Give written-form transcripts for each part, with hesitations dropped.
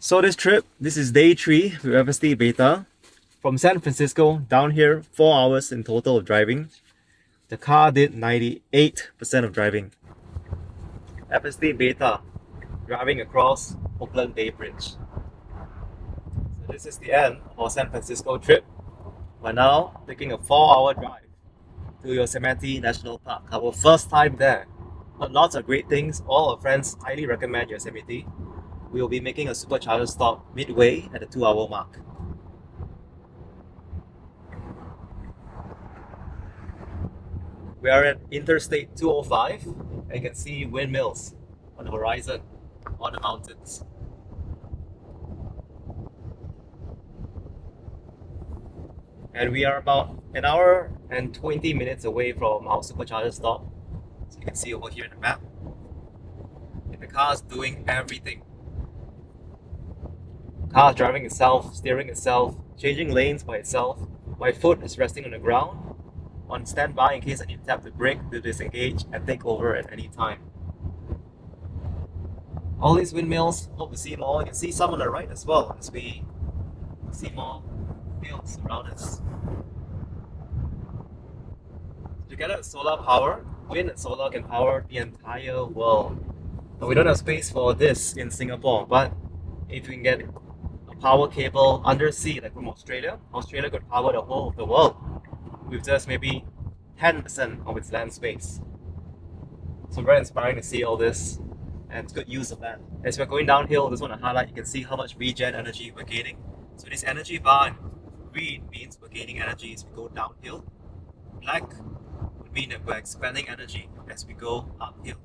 So this is day 3 with FSD Beta. From San Francisco down here, 4 hours in total of driving. The car did 98% of driving. FSD Beta, driving across Oakland Bay Bridge. So this is the end of our San Francisco trip. We're now taking a 4-hour drive to Yosemite National Park. Our first time there. But lots of great things. All our friends highly recommend Yosemite. We will be making a supercharger stop midway at the 2-hour mark. We are at Interstate 205 and you can see windmills on the horizon, on the mountains. And we are about an hour and 20 minutes away from our supercharger stop. So you can see over here in the map. And the car is doing everything. The car is driving itself, steering itself, changing lanes by itself. My foot is resting on the ground, on standby in case I need to tap the brake to disengage and take over at any time. All these windmills, hope to see more. You can see some on the right as well as we see more fields around us. Together with solar power, wind and solar can power the entire world. Now, we don't have space for this in Singapore, but if we can get a power cable undersea, like from Australia could power the whole of the world with just maybe 10% of its land space. So very inspiring to see all this, and it's good use of that. As we're going downhill, I just want to highlight, you can see how much regen energy we're gaining. So this energy bar in green means we're gaining energy as we go downhill. Black would mean that we're expanding energy as we go uphill.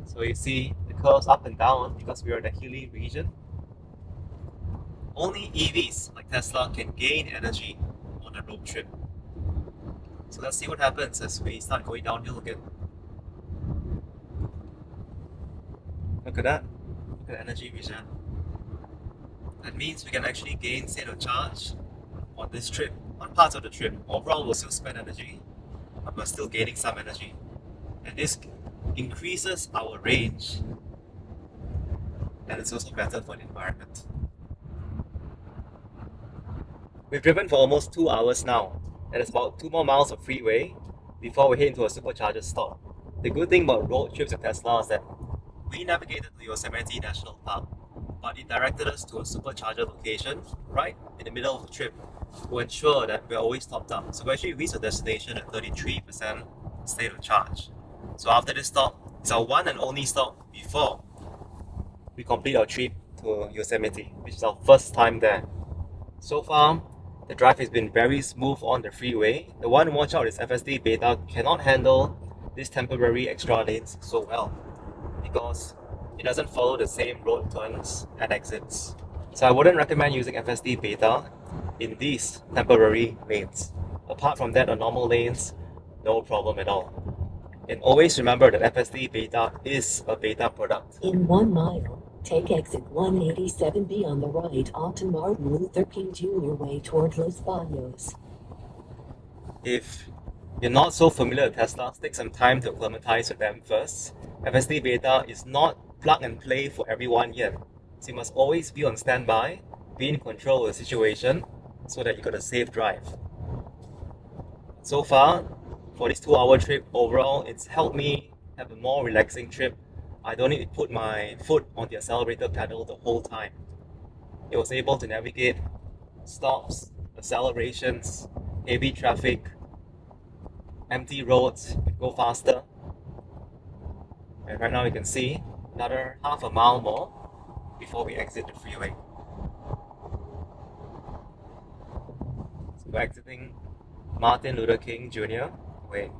So you see the curves up and down because we are in a hilly region. Only EVs like Tesla can gain energy on a road trip. So let's see what happens as we start going downhill again. Look at that. Look at the energy regen. That means we can actually gain state of charge on this trip, on parts of the trip. Overall, we'll still spend energy, but we're still gaining some energy. And this increases our range. And it's also better for the environment. We've driven for almost 2 hours now, and it's about 2 more miles of freeway before we head into a supercharger stop. The good thing about road trips with Tesla is that we navigated to Yosemite National Park, but it directed us to a supercharger location right in the middle of the trip to ensure that we're always topped up. So we actually reached our destination at 33% state of charge. So after this stop, it's our one and only stop before we complete our trip to Yosemite, which is our first time there. So far, the drive has been very smooth on the freeway. The one to watch out is FSD Beta cannot handle these temporary extra lanes so well because it doesn't follow the same road turns and exits. So I wouldn't recommend using FSD Beta in these temporary lanes. Apart from that, on normal lanes, no problem at all. And always remember that FSD Beta is a beta product. In 1 mile, take exit 187B on the right onto Martin Luther King Jr. Way toward Los Baños. If you're not so familiar with Teslas, take some time to acclimatize with them first. FSD Beta is not plug and play for everyone yet. So you must always be on standby, be in control of the situation so that you got a safe drive. So far, for this 2-hour trip overall, it's helped me have a more relaxing trip. I don't need to put my foot on the accelerator pedal the whole time. It was able to navigate stops, accelerations, heavy traffic, empty roads, go faster. And right now you can see another half a mile more before we exit the freeway. So we're exiting Martin Luther King Jr. Way.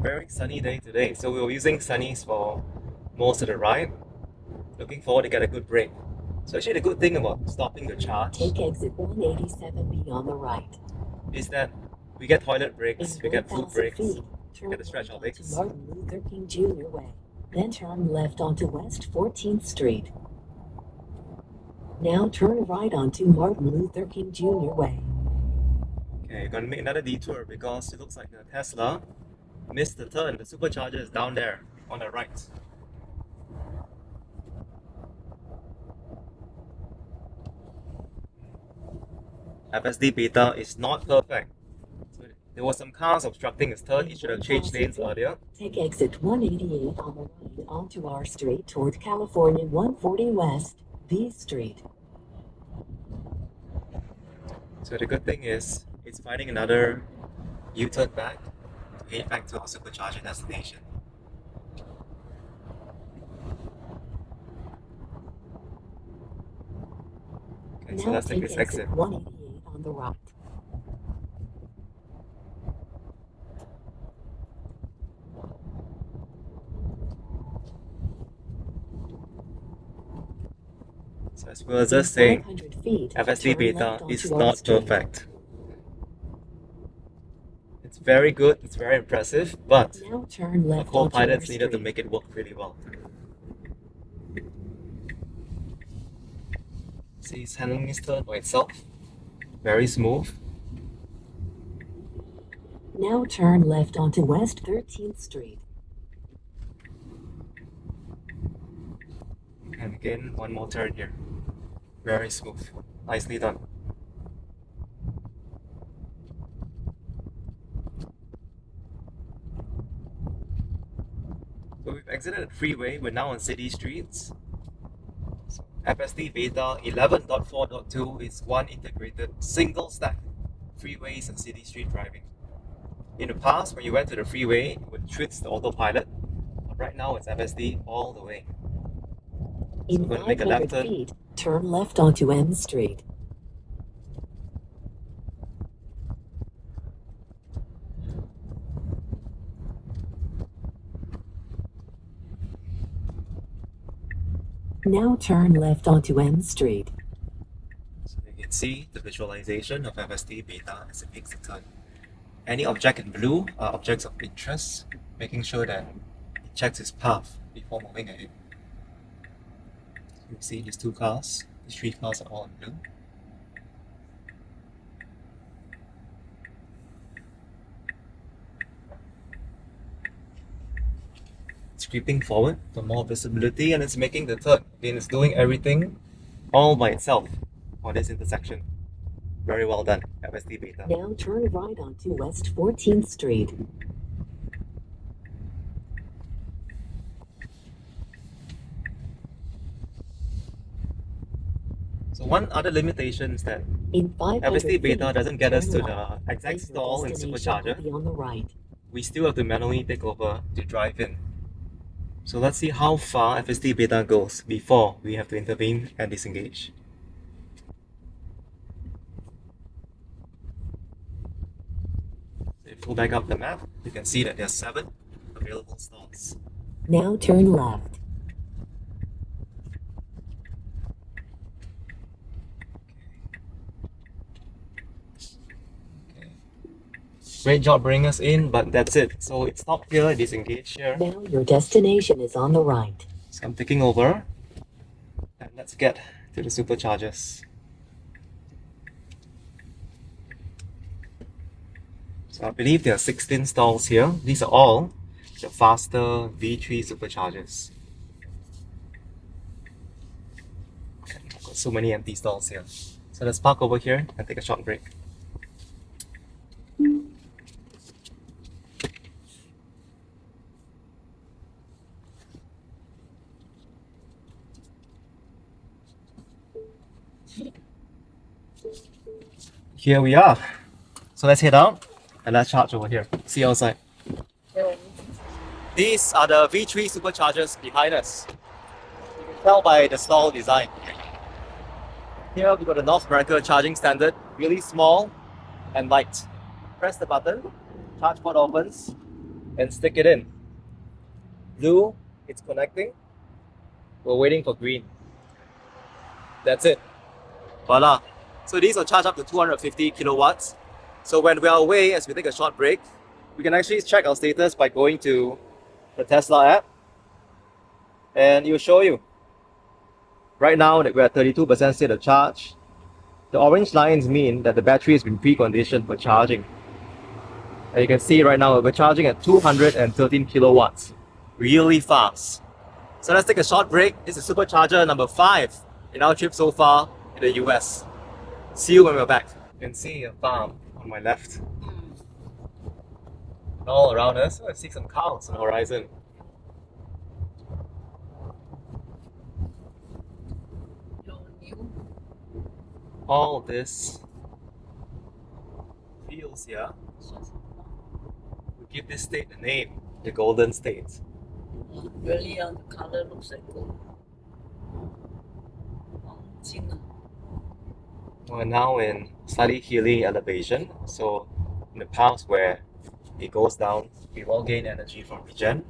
Very sunny day today, so we were using sunnies for most of the ride. Looking forward to get a good break. So actually the good thing about stopping to charge Take exit 187B on the right. is that we get toilet breaks, In we get food 1,000 breaks, feet, we turn get to stretch our left legs. onto Martin Luther King Jr. Way. Then turn left onto West 14th Street. Now turn right onto Martin Luther King Jr. Way. Okay, we're gonna make another detour because it looks like the Tesla missed the turn. The supercharger is down there on the right. FSD Beta is not perfect. So there were some cars obstructing his turn. He should have changed lanes earlier. Take exit 188 on the right onto our street toward California 140 West, B Street. So the good thing is, it's finding another U-turn back to head back to our supercharger destination. Okay, so Now let's take take this exit exit. 188 on the right. So as we were just saying, 500 feet, FSD turn Beta left is onto our not street. perfect. It's very good, it's very impressive, but Now turn the left onto our co-pilots needed to street. make it work really well. See, he's handling his turn by itself. Very smooth. Now turn left onto West 13th Street. And again, one more turn here. Very smooth. Nicely done. So we've exited the freeway. We're now on city streets. So FSD Beta 11.4.2 is one integrated single stack freeways and city street driving. In the past, when you went to the freeway, it would switch the autopilot. But right now, it's FSD all the way. So In we're going to make a left 500 turn. feet, turn left onto M Street. Now turn left onto M Street. So you can see the visualization of FSD Beta as it makes a turn. Any object in blue are objects of interest, making sure that it checks its path before moving ahead. You see these two cars, these three cars are all in blue. It's creeping forward for more visibility and it's making the turn. Again, it's doing everything all by itself on this intersection. Very well done, FSD Beta. Now turn right onto West 14th Street. So one other limitation is that In 500 FSD Beta feet, doesn't get us to turn left. the exact Your stall in destination will Supercharger. be on the right. We still have to manually take over to drive in. So let's see how far FSD Beta goes before we have to intervene and disengage. If you pull back up the map, you can see that there are 7 available stalls. Now turn left. Great job bringing us in, but that's it. So it stopped here, disengaged here. Now your destination is on the right. So I'm taking over. And let's get to the superchargers. So I believe there are 16 stalls here. These are all the faster V3 superchargers. And I've got so many empty stalls here. So let's park over here and take a short break. Here we are. So let's head out and let's charge over here. See you outside. These are the V3 superchargers behind us. You can tell by the stall design. Here we've got the North America charging standard, really small and light. Press the button, charge port opens, and stick it in. Blue, it's connecting. We're waiting for green. That's it. Voila. So these will charge up to 250 kilowatts. So when we are away, as we take a short break, we can actually check our status by going to the Tesla app. And it will show you. Right now that we're at 32% state of charge. The orange lines mean that the battery has been preconditioned for charging. And you can see right now we're charging at 213 kilowatts. Really fast. So let's take a short break. This is Supercharger number 5 in our trip so far in the US. See you when we're back. You can see a farm on my left. All around us, I see some cows on the horizon. All this fields here we give this state a name, the Golden State. Really, the color looks like gold. We're now in slightly hilly elevation, so in the past where it goes down, we will gain energy from regen.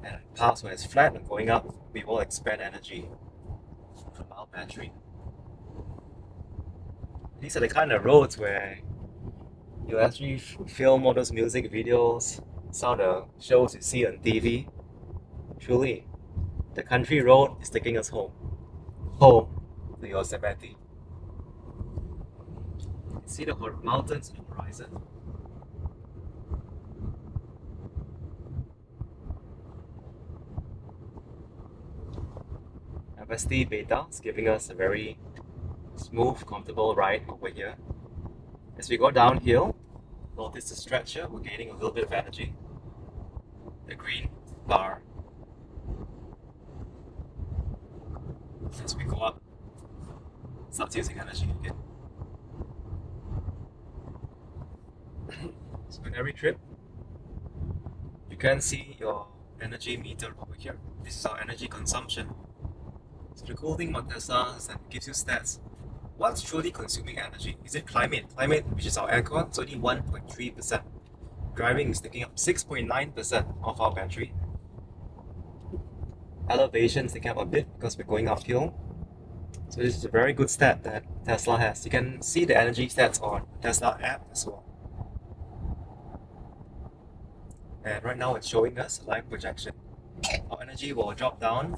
And in the past where it's flat and going up, we will expend energy from our battery. These are the kind of roads where you actually film all those music videos, some of the shows you see on TV. Truly, the country road is taking us home. Home to Yosemite. See the mountains on the horizon. FSD Beta is giving us a very smooth, comfortable ride over here. As we go downhill, notice the stretcher, we're gaining a little bit of energy. The green bar. As we go up, starts using energy again. So in every trip, you can see your energy meter over here. This is our energy consumption. So the cool thing about Tesla is that it gives you stats. What's truly consuming energy? Is it climate? Climate, which is our aircon, is only 1.3%. Driving is taking up 6.9% of our battery. Elevation is taking up a bit because we're going uphill. So this is a very good stat that Tesla has. You can see the energy stats on the Tesla app as well. And right now it's showing us a live projection. Our energy will drop down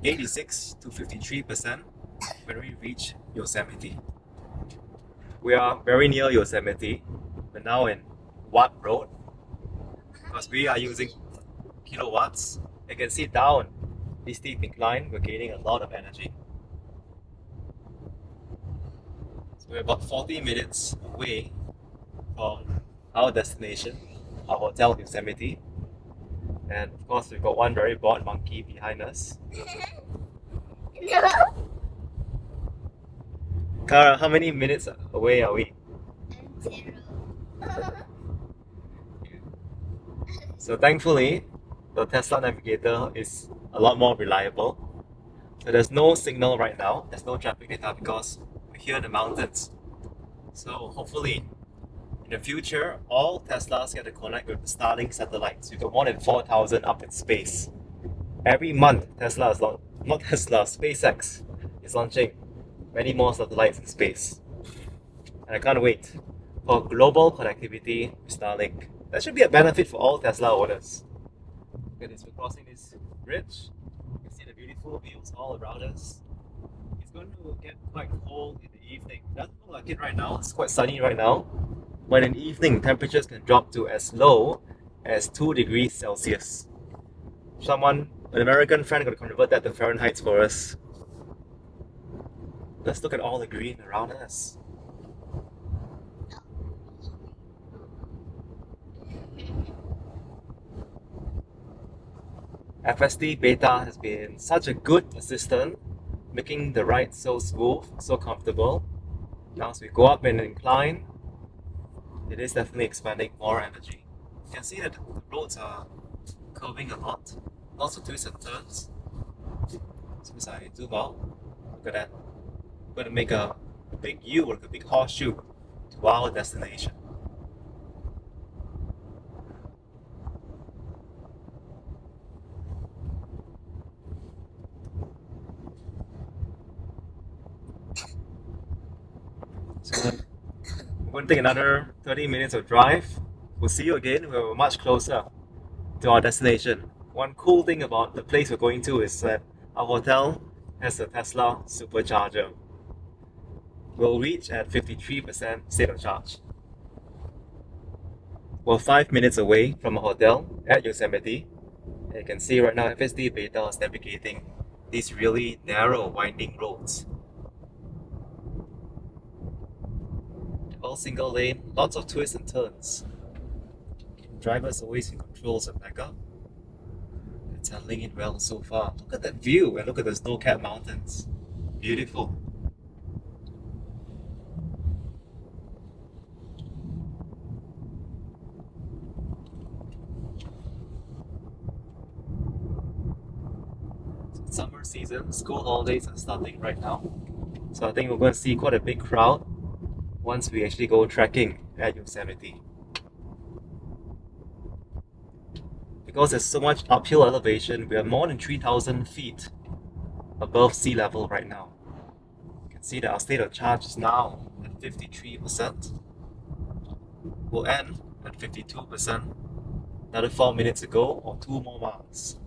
86 to 53% when we reach Yosemite. We are very near Yosemite. We're now in Watt Road because we are using kilowatts. You can see down this steep incline, we're gaining a lot of energy. So we're about 40 minutes away from our destination, our hotel, Yosemite. And of course, we've got one very bored monkey behind us. Kara, how many minutes away are we? 0. So thankfully, the Tesla Navigator is a lot more reliable. So there's no signal right now, there's no traffic data because we're here in the mountains. So hopefully, in the future, all Teslas get to connect with the Starlink satellites. We've got more than 4,000 up in space. Every month, SpaceX is launching many more satellites in space. And I can't wait for global connectivity with Starlink. That should be a benefit for all Tesla owners. Look at this, we're crossing this bridge. You can see the beautiful views all around us. It's going to get quite cold in the evening. It doesn't look like it right now, it's quite sunny right now. But in the evening, temperatures can drop to as low as 2 degrees Celsius. An American friend, got to convert that to Fahrenheit for us. Let's look at all the green around us. FSD Beta has been such a good assistant, making the ride so smooth, so comfortable. Now as we go up an incline, it is definitely expanding more energy. You can see that the roads are curving a lot, lots of twists and turns. So as I zoom out, look at that. We're going to make a big U, like a big horseshoe, to our destination. So we're going to take another 30 minutes of drive. We'll see you again. We're much closer to our destination. One cool thing about the place we're going to is that our hotel has a Tesla Supercharger. We'll reach at 53% state of charge. We're 5 minutes away from a hotel at Yosemite. And you can see right now FSD Beta is navigating these really narrow, winding roads. All single lane, lots of twists and turns. Driver's always in control of backup. It's handling it well so far. Look at that view and look at the snow-capped mountains. Beautiful. Summer season, school holidays are starting right now. So I think we're going to see quite a big crowd once we actually go trekking at Yosemite. Because there's so much uphill elevation, we are more than 3,000 feet above sea level right now. You can see that our state of charge is now at 53%. We'll end at 52%. Another 4 minutes ago, or 2 more miles.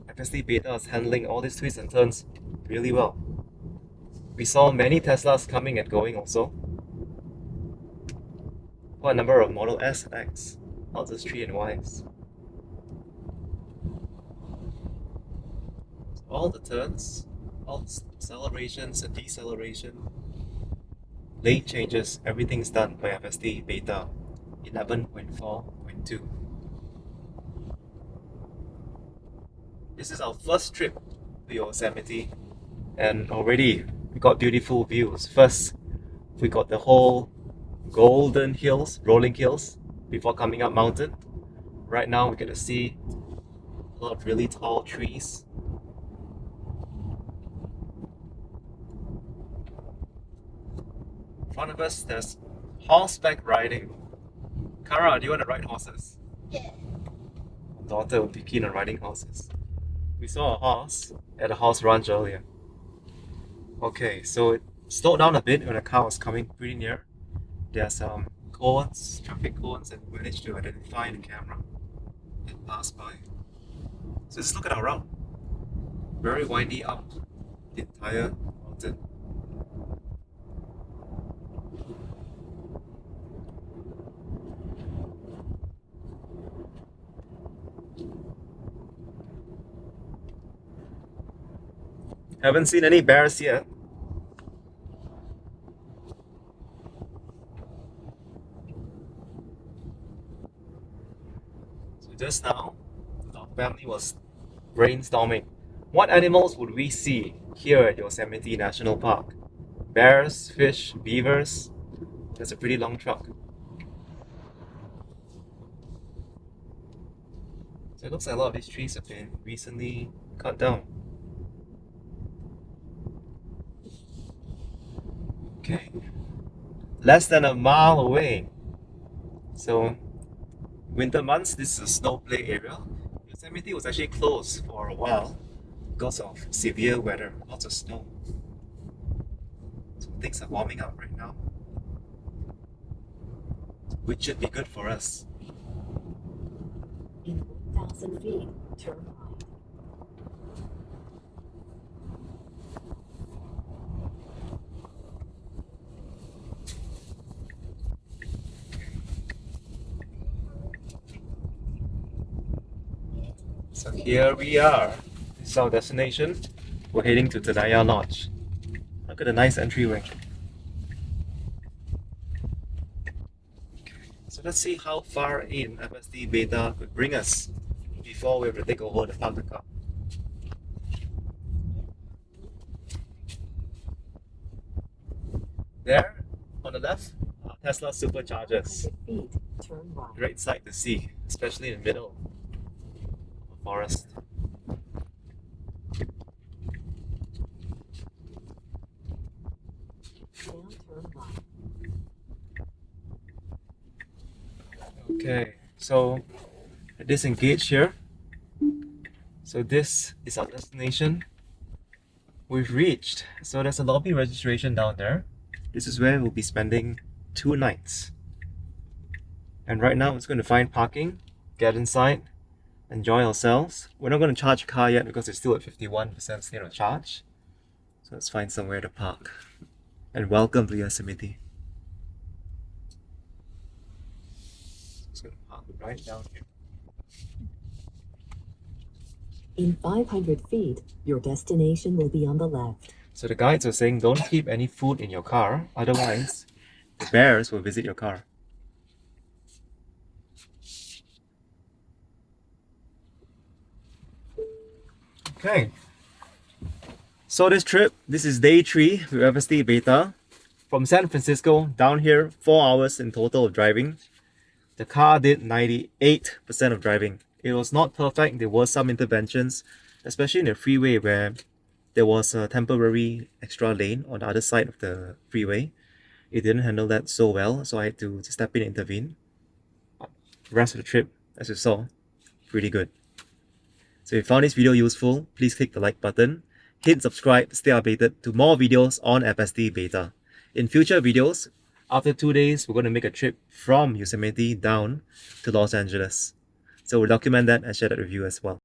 FSD Beta is handling all these twists and turns really well. We saw many Teslas coming and going also. Quite a number of Model S and X, not just 3 and Ys. All the turns, all the accelerations and deceleration, lane changes, everything's done by FSD Beta 11.4.2. This is our first trip to Yosemite, and already we got beautiful views. First, we got the whole golden hills, rolling hills, before coming up mountain. Right now we get to see a lot of really tall trees. In front of us, there's horseback riding. Kara, do you want to ride horses? Yeah. Daughter would be keen on riding horses. We saw a horse at a horse ranch earlier. Okay, so it slowed down a bit when a car was coming pretty near. There are some cones, traffic cones, and we managed to identify the camera and pass by. So just look at our route. Very windy up the entire mountain. Haven't seen any bears yet. So just now, our family was brainstorming. What animals would we see here at Yosemite National Park? Bears, fish, beavers. That's a pretty long truck. So it looks like a lot of these trees have been recently cut down. Okay, less than a mile away. So, winter months, this is a snow play area. Yosemite was actually closed for a while because of severe weather, lots of snow. So things are warming up right now, which should be good for us. In 1,000 feet, turn right. So here we are. This is our destination. We're heading to Tenaya Lodge. Look at the nice entryway. So let's see how far in FSD Beta could bring us before we have to take over the park car. There, on the left, are Tesla Superchargers. 100 feet, turn right. Great sight to see, especially in the middle of the forest. Now turn right. Okay, so disengage here. So this is our destination. We've reached. So there's a lobby registration down there. This is where we'll be spending 2 nights. And right now it's going to find parking, get inside, enjoy ourselves. We're not going to charge a car yet because it's still at 51% state of charge. So let's find somewhere to park. And welcome to Yosemite. right down here. In 500 feet, your destination will be on the left. So the guides were saying don't keep any food in your car, otherwise the bears will visit your car. Okay. So this is day 3 with FSD Beta. From San Francisco down here, 4 hours in total of driving. The car did 98% of driving. It was not perfect, there were some interventions, especially in the freeway where there was a temporary extra lane on the other side of the freeway. It didn't handle that so well, so I had to step in and intervene. The rest of the trip, as you saw, pretty good. So if you found this video useful, please click the like button, hit subscribe to stay updated to more videos on FSD Beta. In future videos, after 2 days, we're going to make a trip from Yosemite down to Los Angeles. So we'll document that and share that with you as well.